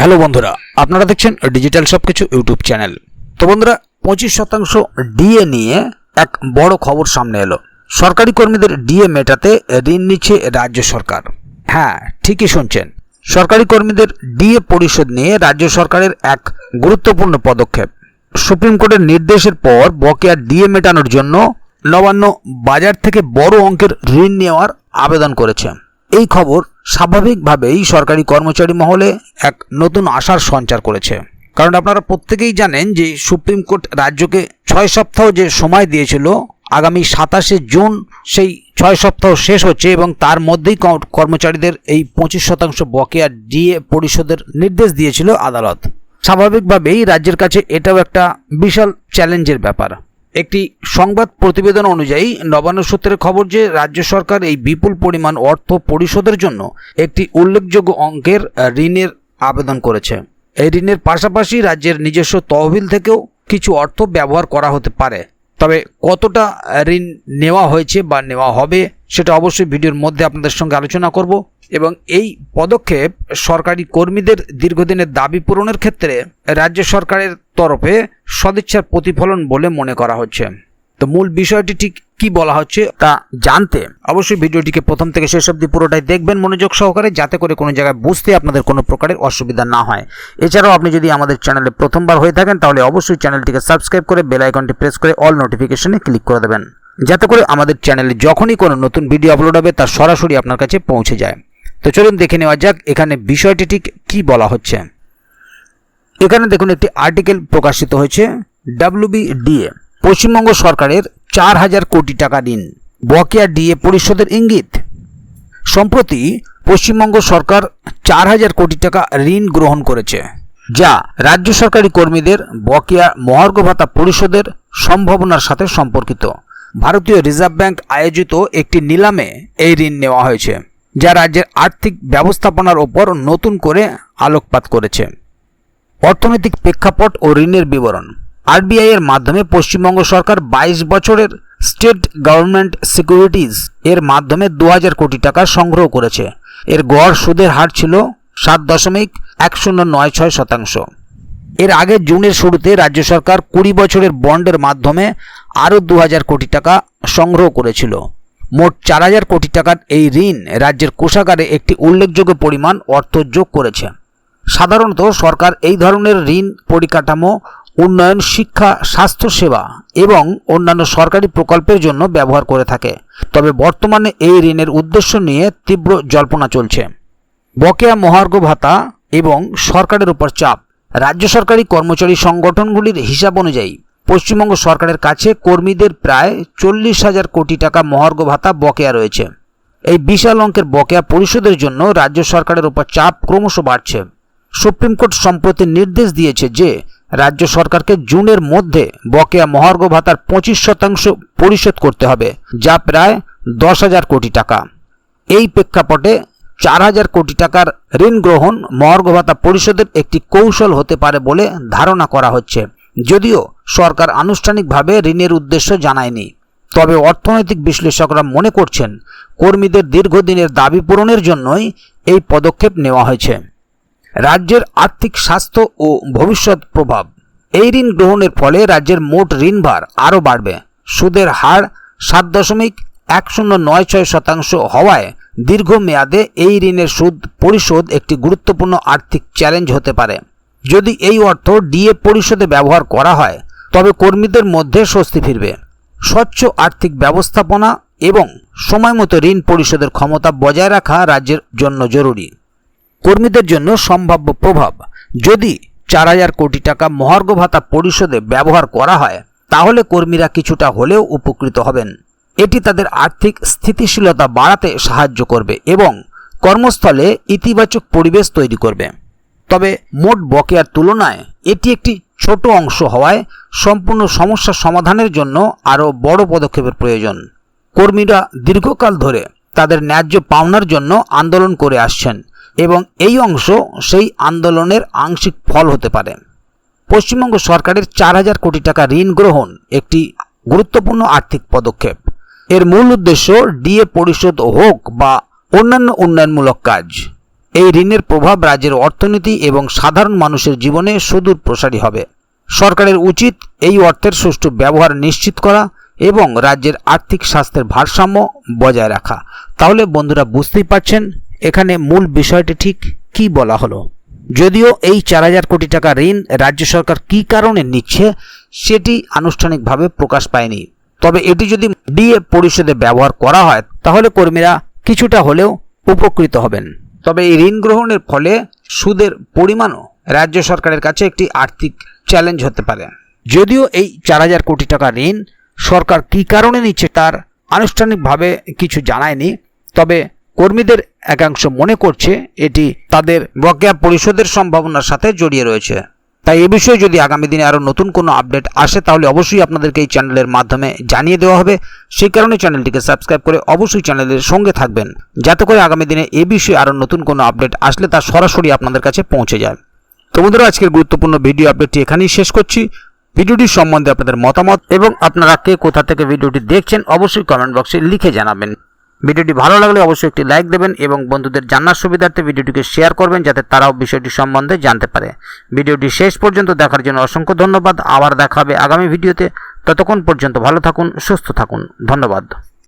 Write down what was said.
Hello বন্ধুরা, আপনারা দেখছেন ডিজিটাল সবকিছু ইউটিউব চ্যানেল। তো বন্ধুরা, 25% ডিএ নিয়ে এক বড় খবর সামনে এলো। সরকারি কর্মীদের ডিএ মেটাতে ঋণ নিচ্ছে রাজ্য সরকার। হ্যাঁ, ঠিকই শুনছেন, সরকারি কর্মীদের ডিএ পরিশোধ নিয়ে রাজ্য সরকারের এক গুরুত্বপূর্ণ পদক্ষেপ। সুপ্রিম কোর্টের নির্দেশের পর বকেয়া ডিএ মেটানোর জন্য নবান্ন বাজার থেকে বড় অঙ্কের ঋণ নেওয়ার আবেদন করেছে। এই খবর স্বাভাবিকভাবেই সরকারি কর্মচারী মহলে এক নতুন আশার সঞ্চার করেছে। কারণ আপনারা প্রত্যেকেই জানেন যে সুপ্রিম কোর্ট রাজ্যকে 6 সপ্তাহ যে সময় দিয়েছিল, আগামী 27শে জুন সেই 6 সপ্তাহ শেষ হচ্ছে এবং তার মধ্যেই কর্মচারীদের এই 25% বকেয়া ডিএ পরিশোধের নির্দেশ দিয়েছিল আদালত। স্বাভাবিকভাবেই রাজ্যের কাছে এটাও একটা বিশাল চ্যালেঞ্জের ব্যাপার। একটি সংবাদ প্রতিবেদন অনুযায়ী নবান্ন সূত্রের খবর যে রাজ্য সরকার এই বিপুল পরিমাণ অর্থ পরিশোধের জন্য একটি উল্লেখযোগ্য অঙ্কের ঋণের আবেদন করেছে। এই ঋণের পাশাপাশি রাজ্যের নিজস্ব তহবিল থেকেও কিছু অর্থ ব্যবহার করা হতে পারে। তবে কতটা ঋণ নেওয়া হয়েছে বা নেওয়া হবে সেটা অবশ্যই ভিডিওর মধ্যে আপনাদের সঙ্গে আলোচনা করব। এবং এই পদক্ষেপ সরকারি কর্মীদের দীর্ঘদিনের দাবি পূরণের ক্ষেত্রে রাজ্য সরকারের তরফে সদিচ্ছার প্রতিফলন বলে মনে করা হচ্ছে। তো মূল বিষয়টি ঠিক কি বলা হচ্ছে তা জানতে অবশ্যই ভিডিওটিকে প্রথম থেকে শেষ অবধি পুরোটাই দেখবেন মনোযোগ সহকারে, যাতে করে কোনো জায়গায় বুঝতে আপনাদের কোনো প্রকারের অসুবিধা না হয়। এছাড়াও আপনি যদি আমাদের চ্যানেলে প্রথমবার হয়ে থাকেন তাহলে অবশ্যই চ্যানেলটিকে সাবস্ক্রাইব করে বেল আইকনটি প্রেস করে অল নোটিফিকেশনে ক্লিক করে দেবেন, যাতে করে আমাদের চ্যানেলে যখনই কোনো নতুন ভিডিও আপলোড হবে তা সরাসরি আপনার কাছে পৌঁছে যায়। তো চলুন দেখে নেওয়া যাক এখানে বিষয়টি ঠিক কি বলা হচ্ছে। এখানে দেখুন একটি আর্টিকেল প্রকাশিত হয়েছে। WBDA পশ্চিমবঙ্গ সরকারের 4000 কোটি টাকা ঋণ, বকেয়া ডিএ পরিশোধের ইঙ্গিত। সম্প্রতি পশ্চিমবঙ্গ সরকার 4000 কোটি টাকা ঋণ গ্রহণ করেছে, যা রাজ্য সরকারি কর্মীদের বকেয়া মহার্ঘ ভাতা পরিশোধের সম্ভাবনার সাথে সম্পর্কিত। ভারতীয় রিজার্ভ ব্যাংক আয়োজিত একটি নিলামে এই ঋণ নেওয়া হয়েছে, যা রাজ্যের আর্থিক ব্যবস্থাপনার ওপর নতুন করে আলোকপাত করেছে। অর্থনৈতিক প্রেক্ষাপট ও ঋণের বিবরণ। আরবিআই এর মাধ্যমে পশ্চিমবঙ্গ সরকার 22 বছরের স্টেট গভর্নমেন্ট সিকিউরিটিজ এর মাধ্যমে 2000 কোটি টাকা সংগ্রহ করেছে। এর গড় সুদের হার ছিল 7.1096%। এর আগে জুনের শুরুতে রাজ্য সরকার 20 বছরের বন্ডের মাধ্যমে আরও 2000 কোটি টাকা সংগ্রহ করেছিল। মোট 4000 কোটি টাকার এই ঋণ রাজ্যের কোষাগারে একটি উল্লেখযোগ্য পরিমাণ অর্থ যোগ করেছে। সাধারণত সরকার এই ধরনের ঋণ পরিকাঠামো উন্নয়ন, শিক্ষা, স্বাস্থ্যসেবা এবং অন্যান্য সরকারি প্রকল্পের জন্য ব্যবহার করে থাকে। তবে বর্তমানে এই ঋণের উদ্দেশ্য নিয়ে তীব্র জল্পনা চলছে। বকেয়া মহার্ঘ ভাতা এবং সরকারের উপর চাপ। রাজ্য সরকারি কর্মচারী সংগঠনগুলির হিসাব অনুযায়ী পশ্চিমবঙ্গ সরকারের কাছে কর্মীদের প্রায় 40,000 কোটি টাকা মহার্ঘ ভাতা বকেয়া রয়েছে। এই বিশাল অঙ্কের বকেয়া পরিশোধের জন্য রাজ্য সরকারের উপর চাপ ক্রমশ বাড়ছে। সুপ্রিম কোর্ট সম্প্রতি নির্দেশ দিয়েছে যে রাজ্য সরকারকে জুনের মধ্যে বকেয়া মহার্ঘ ভাতার 25% পরিশোধ করতে হবে, যা প্রায় 10,000 কোটি টাকা। এই প্রেক্ষাপটে 4000 কোটি টাকার ঋণ গ্রহণ মহার্ঘ ভাতা পরিশোধের একটি কৌশল হতে পারে বলে ধারণা করা হচ্ছে, যদিও সরকার আনুষ্ঠানিকভাবে ঋণের উদ্দেশ্য জানায়নি। তবে অর্থনৈতিক বিশ্লেষকরা মনে করছেন কর্মীদের দীর্ঘদিনের দাবি পূরণের জন্যই এই পদক্ষেপ নেওয়া হয়েছে। রাজ্যের আর্থিক, স্বাস্থ্য ও ভবিষ্যৎ প্রভাব। এই ঋণ গ্রহণের ফলে রাজ্যের মোট ঋণভার আরও বাড়বে। সুদের হার 7.1096% হওয়ায় দীর্ঘমেয়াদে এই ঋণের সুদ পরিশোধ একটি গুরুত্বপূর্ণ আর্থিক চ্যালেঞ্জ হতে পারে। যদি এই অর্থ ডিএ পরিশোধে ব্যবহার করা হয় তবে কর্মীদের মধ্যে স্বস্তি ফিরবে। স্বচ্ছ আর্থিক ব্যবস্থাপনা এবং সময়মতো ঋণ পরিশোধের ক্ষমতা বজায় রাখা রাজ্যের জন্য জরুরি। কর্মীদের জন্য সম্ভাব্য প্রভাব। যদি 4000 কোটি টাকা মহার্ঘ ভাতা পরিশোধে ব্যবহার করা হয় তাহলে কর্মীরা কিছুটা হলেও উপকৃত হবেন। এটি তাদের আর্থিক স্থিতিশীলতা বাড়াতে সাহায্য করবে এবং কর্মস্থলে ইতিবাচক পরিবেশ তৈরি করবে। তবে মোট বকেয়ার তুলনায় এটি একটি ছোট অংশ হওয়ায় সম্পূর্ণ সমস্যা সমাধানের জন্য আরও বড় পদক্ষেপের প্রয়োজন। কর্মীরা দীর্ঘকাল ধরে তাদের ন্যায্য পাওনার জন্য আন্দোলন করে আসছেন এবং এই অংশ সেই আন্দোলনের আংশিক ফল হতে পারে। পশ্চিমবঙ্গ সরকারের 4000 কোটি টাকা ঋণ গ্রহণ একটি গুরুত্বপূর্ণ আর্থিক পদক্ষেপ। এর মূল উদ্দেশ্য ডিএ পরিশোধ হোক বা অন্যান্য উন্নয়নমূলক কাজ। এই ঋণের প্রভাব রাজ্যের অর্থনীতি এবং সাধারণ মানুষের জীবনে সুদূর প্রসারী হবে। সরকারের উচিত এই অর্থের সুষ্ঠু ব্যবহার নিশ্চিত করা এবং রাজ্যের আর্থিক স্বাস্থ্যের ভারসাম্য বজায় রাখা। তাহলে বন্ধুরা বুঝতেই পারছেন এখানে মূল বিষয়টি ঠিক কি বলা হলো। যদিও এই 4,000 কোটি টাকা ঋণ রাজ্য সরকার কী কারণে নিচ্ছে সেটি আনুষ্ঠানিকভাবে প্রকাশ পায়নি, তবে এটি যদি ডিএ পরিশোধে ব্যবহার করা হয় তাহলে কর্মীরা কিছুটা হলেও উপকৃত হবেন। তবে এই ঋণ গ্রহণের ফলে সুদের পরিমাণও রাজ্য সরকারের কাছে একটি আর্থিক চ্যালেঞ্জ হতে পারে। যদিও এই 4,000 কোটি টাকা ঋণ সরকার কী কারণে নিচ্ছে তার আনুষ্ঠানিকভাবে কিছু জানায়নি, তবে কর্মীদের একাংশ মনে করছে এটি তাদের বকেয়া পরিশোধের সম্ভাবনার সাথে জড়িয়ে রয়েছে। তাই এ বিষয়ে যদি আগামী দিনে আরও নতুন কোনো আপডেট আসে তাহলে অবশ্যই আপনাদেরকে এই চ্যানেলের মাধ্যমে জানিয়ে দেওয়া হবে। সেই কারণে চ্যানেলটিকে সাবস্ক্রাইব করে অবশ্যই চ্যানেলের সঙ্গে থাকবেন, যাতে করে আগামী দিনে এ বিষয়ে আরও নতুন কোনো আপডেট আসলে তা সরাসরি আপনাদের কাছে পৌঁছে যায়। তো বন্ধুরা, আজকের গুরুত্বপূর্ণ ভিডিও আপডেটটি এখানেই শেষ করছি। ভিডিওটি সম্বন্ধে আপনাদের মতামত এবং আপনারা কে কোথা থেকে ভিডিওটি দেখছেন অবশ্যই কমেন্ট বক্সে লিখে জানাবেন। ভিডিওটি ভালো লাগলে অবশ্যই একটি লাইক দেবেন এবং বন্ধুদের জানার সুবিধার্থে ভিডিওটিকে শেয়ার করবেন, যাতে তারাও বিষয়টি সম্বন্ধে জানতে পারে। ভিডিওটি শেষ পর্যন্ত দেখার জন্য অসংখ্য ধন্যবাদ। আবার দেখা হবে আগামী ভিডিওতে। ততক্ষণ পর্যন্ত ভালো থাকুন, সুস্থ থাকুন। ধন্যবাদ।